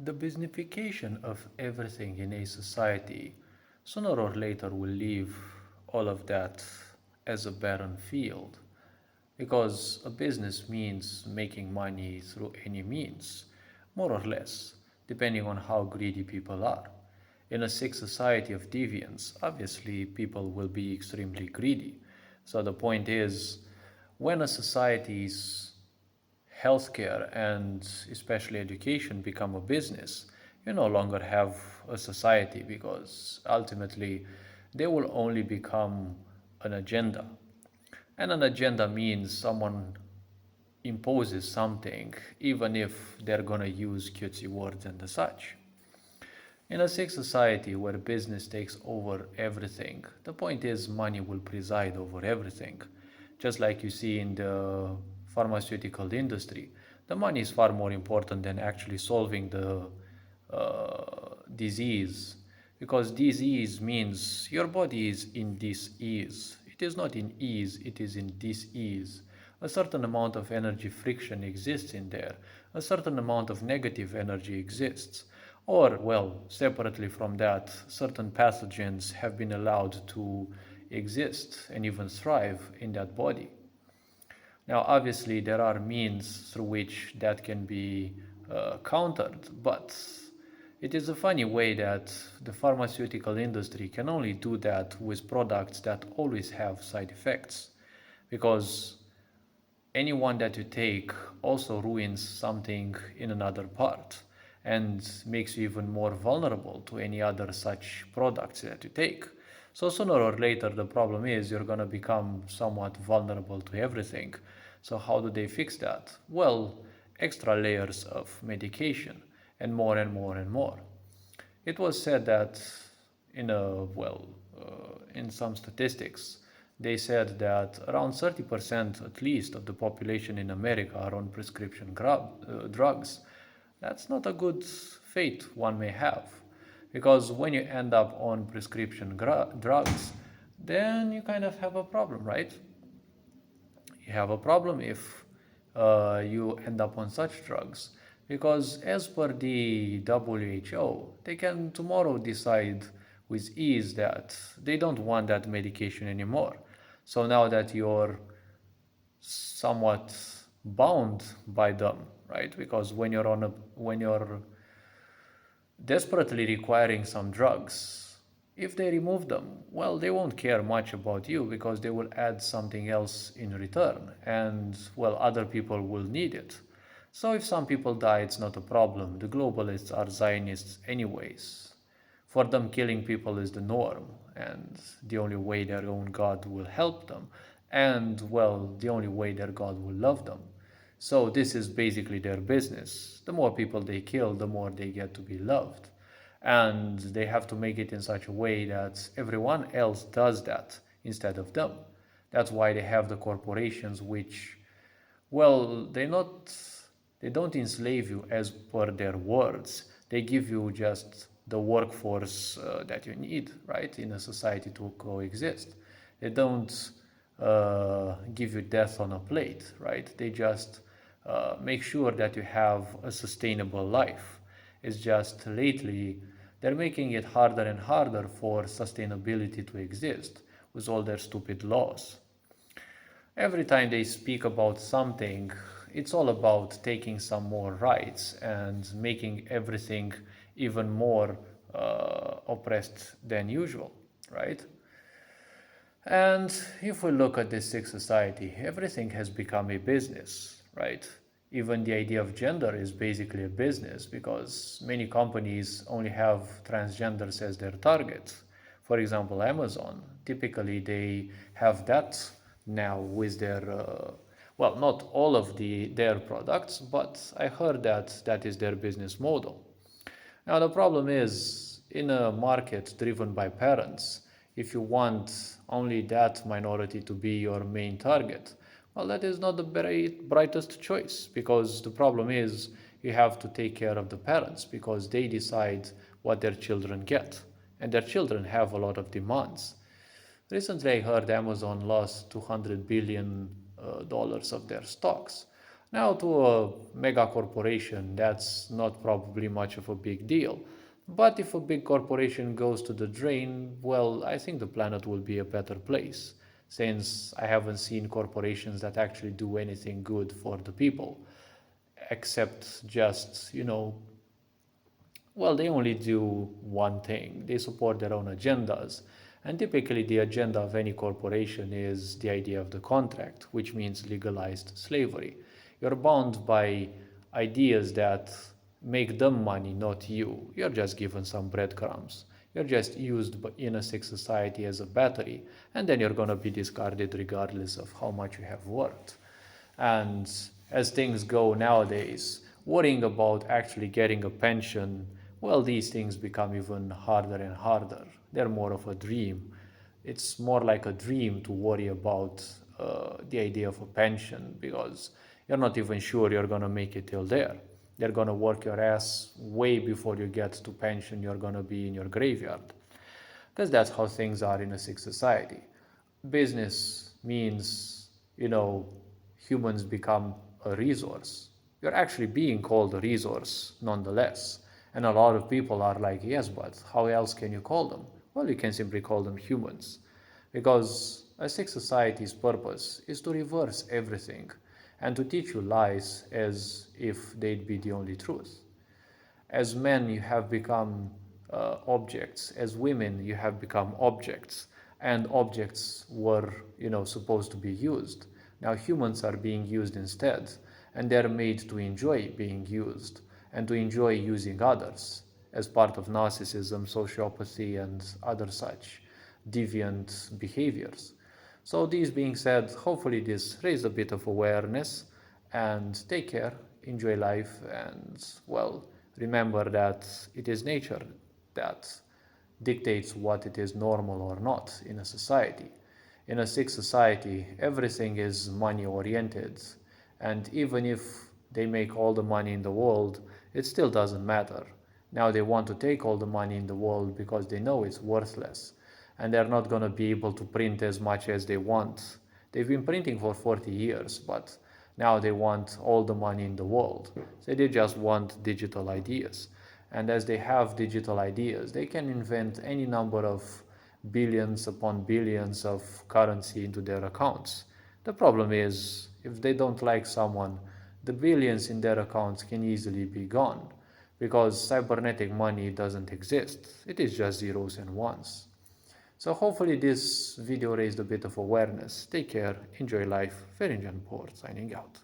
The businification of everything in a society sooner or later will leave all of that as a barren field because a business means making money through any means, more or less, depending on how greedy people are. In a sick society of deviance, obviously people will be extremely greedy. So the point is, when a society's healthcare and especially education become a business, you no longer have a society because ultimately they will only become an agenda. And an agenda means someone imposes something, even if they're gonna use cutesy words and such. In a sick society where business takes over everything, the point is money will preside over everything. Just like you see in the pharmaceutical industry, the money is far more important than actually solving the disease. Because disease means your body is in dis-ease. It is not in ease, it is in dis-ease. A certain amount of energy friction exists in there. A certain amount of negative energy exists. Or, well, separately from that, certain pathogens have been allowed to exist and even thrive in that body. Now, obviously, there are means through which that can be countered, but it is a funny way that the pharmaceutical industry can only do that with products that always have side effects. Because anyone that you take also ruins something in another part and makes you even more vulnerable to any other such products that you take. So sooner or later, the problem is you're going to become somewhat vulnerable to everything. So how do they fix that? Well, extra layers of medication and more and more and more. It was said that in a in some statistics, they said that around 30% at least of the population in America are on prescription drugs. That's not a good fate one may have, because when you end up on prescription drugs, then you kind of have a problem, right? You have a problem if you end up on such drugs. Because as per the WHO, they can tomorrow decide with ease that they don't want that medication anymore. So now that you're somewhat bound by them, right? Because when you're desperately requiring some drugs, if they remove them, well, they won't care much about you because they will add something else in return, and well, other people will need it. So if some people die, it's not a problem. The globalists are Zionists anyways. For them, killing people is the norm, and the only way their own God will help them, and well, the only way their God will love them. So this is basically their business. The more people they kill, the more they get to be loved. And they have to make it in such a way that everyone else does that instead of them. That's why they have the corporations which, well, they don't enslave you as per their words. They give you just the workforce that you need, right, in a society to coexist. They don't give you death on a plate, right? They just make sure that you have a sustainable life. It's just lately they're making it harder and harder for sustainability to exist with all their stupid laws. Every time they speak about something, it's all about taking some more rights and making everything even more oppressed than usual, right? And if we look at this sick society, everything has become a business, right? Even the idea of gender is basically a business because many companies only have transgenders as their targets. For example, Amazon, typically they have that now with their, well, not all of their products, but I heard that that is their business model. Now, the problem is in a market driven by parents, if you want only that minority to be your main target, well, that is not the brightest choice because the problem is you have to take care of the parents because they decide what their children get, and their children have a lot of demands. Recently, I heard Amazon lost $200 billion dollars of their stocks. Now, to a mega corporation, that's not probably much of a big deal. But if a big corporation goes to the drain, well, I think the planet will be a better place, since I haven't seen corporations that actually do anything good for the people, except just, well, they only do one thing. They support their own agendas. And typically, the agenda of any corporation is the idea of the contract, which means legalized slavery. You're bound by ideas that make them money, not you. You're just given some breadcrumbs. You're just used in a sick society as a battery, and then you're going to be discarded regardless of how much you have worked. And as things go nowadays, worrying about actually getting a pension, well, these things become even harder and harder. They're more of a dream. It's more like a dream to worry about the idea of a pension because you're not even sure you're going to make it till there. They're going to work your ass way before you get to pension. You're going to be in your graveyard because that's how things are in a sick society. Business means, humans become a resource. You're actually being called a resource nonetheless. And a lot of people are like, yes, but how else can you call them? Well, you can simply call them humans. Because a sick society's purpose is to reverse everything and to teach you lies as if they'd be the only truth. As men, you have become objects. As women, you have become objects. And objects were, supposed to be used. Now humans are being used instead, and they're made to enjoy being used and to enjoy using others as part of narcissism, sociopathy, and other such deviant behaviors. So, these being said, hopefully, this raised a bit of awareness and take care, enjoy life, and well, remember that it is nature that dictates what it is normal or not in a society. In a sick society, everything is money oriented, and even if they make all the money in the world, it still doesn't matter. Now they want to take all the money in the world because they know it's worthless, and they're not going to be able to print as much as they want. They've been printing for 40 years, but now they want all the money in the world. So they just want digital ideas. And as they have digital ideas, they can invent any number of billions upon billions of currency into their accounts. The problem is, if they don't like someone, the billions in their accounts can easily be gone because cybernetic money doesn't exist. It is just zeros and ones. So hopefully this video raised a bit of awareness. Take care, enjoy life. Ferinjan Port signing out.